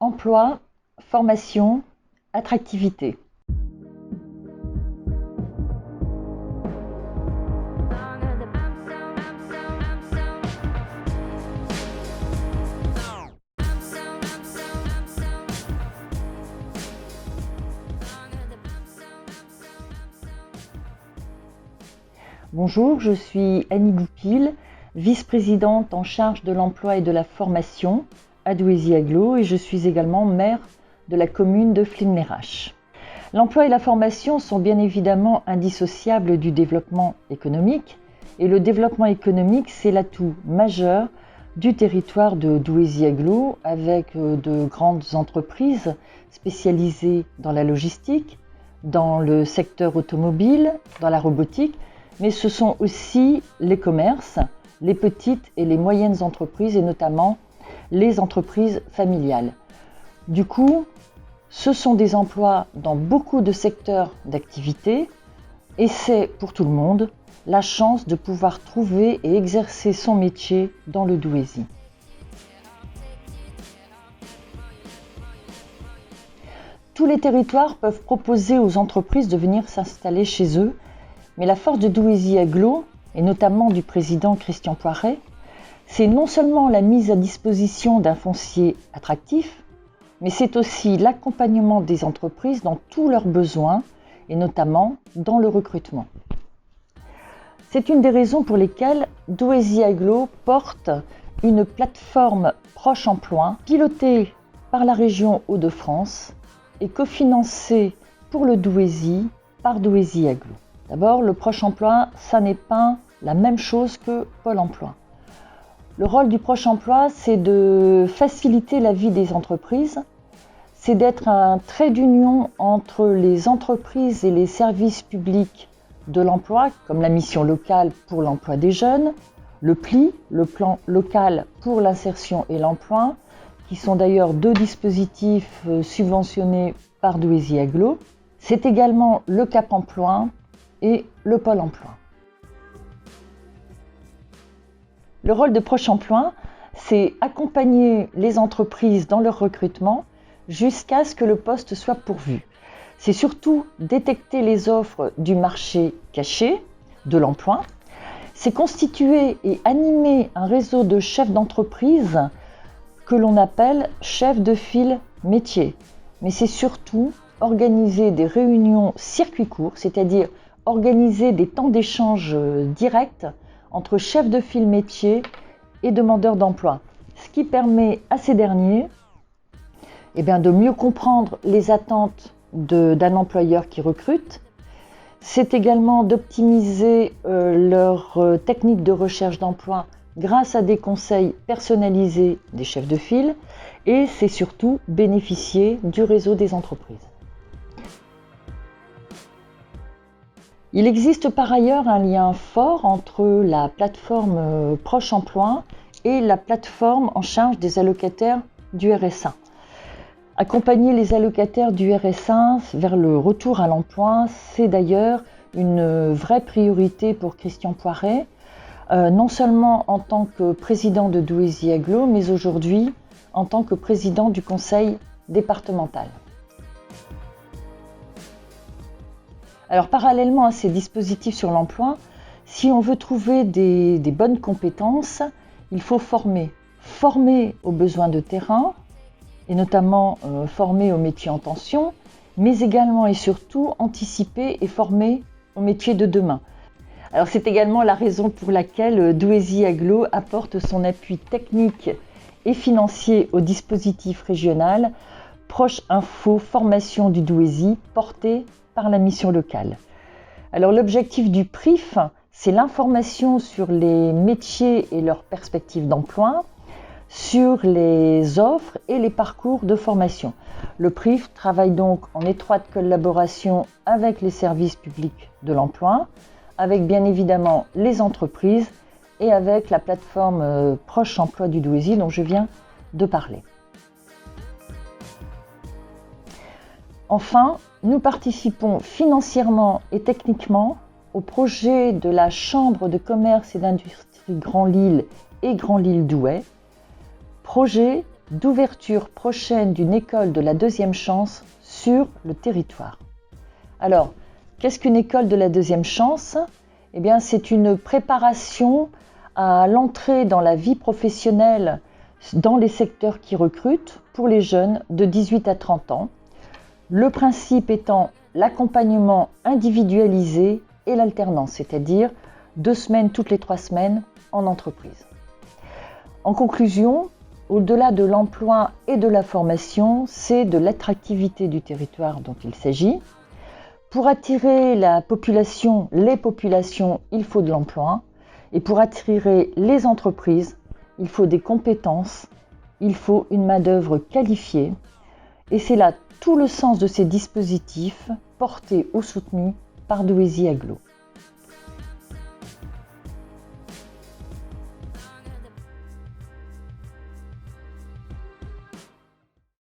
Emploi, formation, attractivité. Bonjour, je suis Annie Goupil, vice-présidente en charge de l'emploi et de la formation à Douaisis-Aglo et je suis également maire de la commune de Flins-les-Raches. L'emploi et la formation sont bien évidemment indissociables du développement économique et le développement économique, c'est l'atout majeur du territoire de Douaisis-Aglo avec de grandes entreprises spécialisées dans la logistique, dans le secteur automobile, dans la robotique, mais ce sont aussi les commerces, les petites et les moyennes entreprises et notamment les entreprises familiales. Du coup, ce sont des emplois dans beaucoup de secteurs d'activité et c'est pour tout le monde la chance de pouvoir trouver et exercer son métier dans le Douaisis. Tous les territoires peuvent proposer aux entreprises de venir s'installer chez eux, mais la force de Douaisis-Aglo, et notamment du président Christian Poiret, c'est non seulement la mise à disposition d'un foncier attractif, mais c'est aussi l'accompagnement des entreprises dans tous leurs besoins, et notamment dans le recrutement. C'est une des raisons pour lesquelles Douaisis-Aglo porte une plateforme Proche Emploi, pilotée par la région Hauts-de-France et cofinancée pour le Douaisis par Douaisis-Aglo. D'abord, le Proche Emploi, ça n'est pas la même chose que Pôle Emploi. Le rôle du Proche Emploi, c'est de faciliter la vie des entreprises, c'est d'être un trait d'union entre les entreprises et les services publics de l'emploi, comme la mission locale pour l'emploi des jeunes, le PLI, le plan local pour l'insertion et l'emploi, qui sont d'ailleurs deux dispositifs subventionnés par Douaisis-Aglo. C'est également le Cap Emploi et le Pôle Emploi. Le rôle de Proche Emploi, c'est accompagner les entreprises dans leur recrutement jusqu'à ce que le poste soit pourvu. C'est surtout détecter les offres du marché caché de l'emploi. C'est constituer et animer un réseau de chefs d'entreprise que l'on appelle chefs de file métier. Mais c'est surtout organiser des réunions circuit court, c'est-à-dire organiser des temps d'échange directs entre chefs de file métier et demandeurs d'emploi, ce qui permet à ces derniers de mieux comprendre les attentes d'un employeur qui recrute. C'est également d'optimiser leur technique de recherche d'emploi grâce à des conseils personnalisés des chefs de file et c'est surtout bénéficier du réseau des entreprises. Il existe par ailleurs un lien fort entre la plateforme Proche Emploi et la plateforme en charge des allocataires du RSA. Accompagner les allocataires du RSA vers le retour à l'emploi, c'est d'ailleurs une vraie priorité pour Christian Poiret, non seulement en tant que président de Douaisis-Aglo, mais aujourd'hui en tant que président du conseil départemental. Alors parallèlement à ces dispositifs sur l'emploi, si on veut trouver des bonnes compétences, il faut former aux besoins de terrain et notamment former aux métiers en tension, mais également et surtout anticiper et former aux métiers de demain. Alors c'est également la raison pour laquelle Douaisis-Aglo apporte son appui technique et financier au dispositif régional Proche Info Formation du Douaisis porté par la mission locale. Alors l'objectif du PRIF, c'est l'information sur les métiers et leurs perspectives d'emploi, sur les offres et les parcours de formation. Le PRIF travaille donc en étroite collaboration avec les services publics de l'emploi, avec bien évidemment les entreprises et avec la plateforme Proche Emploi du Douaisis dont je viens de parler. Enfin, nous participons financièrement et techniquement au projet de la Chambre de commerce et d'industrie Grand Lille et Grand Lille Douai, projet d'ouverture prochaine d'une école de la deuxième chance sur le territoire. Alors, qu'est-ce qu'une école de la deuxième chance ? Eh bien, c'est une préparation à l'entrée dans la vie professionnelle dans les secteurs qui recrutent pour les jeunes de 18 à 30 ans. Le principe étant l'accompagnement individualisé et l'alternance, c'est-à-dire 2 semaines toutes les 3 semaines en entreprise. En conclusion, au-delà de l'emploi et de la formation, c'est de l'attractivité du territoire dont il s'agit. Pour attirer les populations, il faut de l'emploi. Et pour attirer les entreprises, il faut des compétences, il faut une main-d'œuvre qualifiée. Et c'est là tout le sens de ces dispositifs portés ou soutenus par Douaisis Agglo.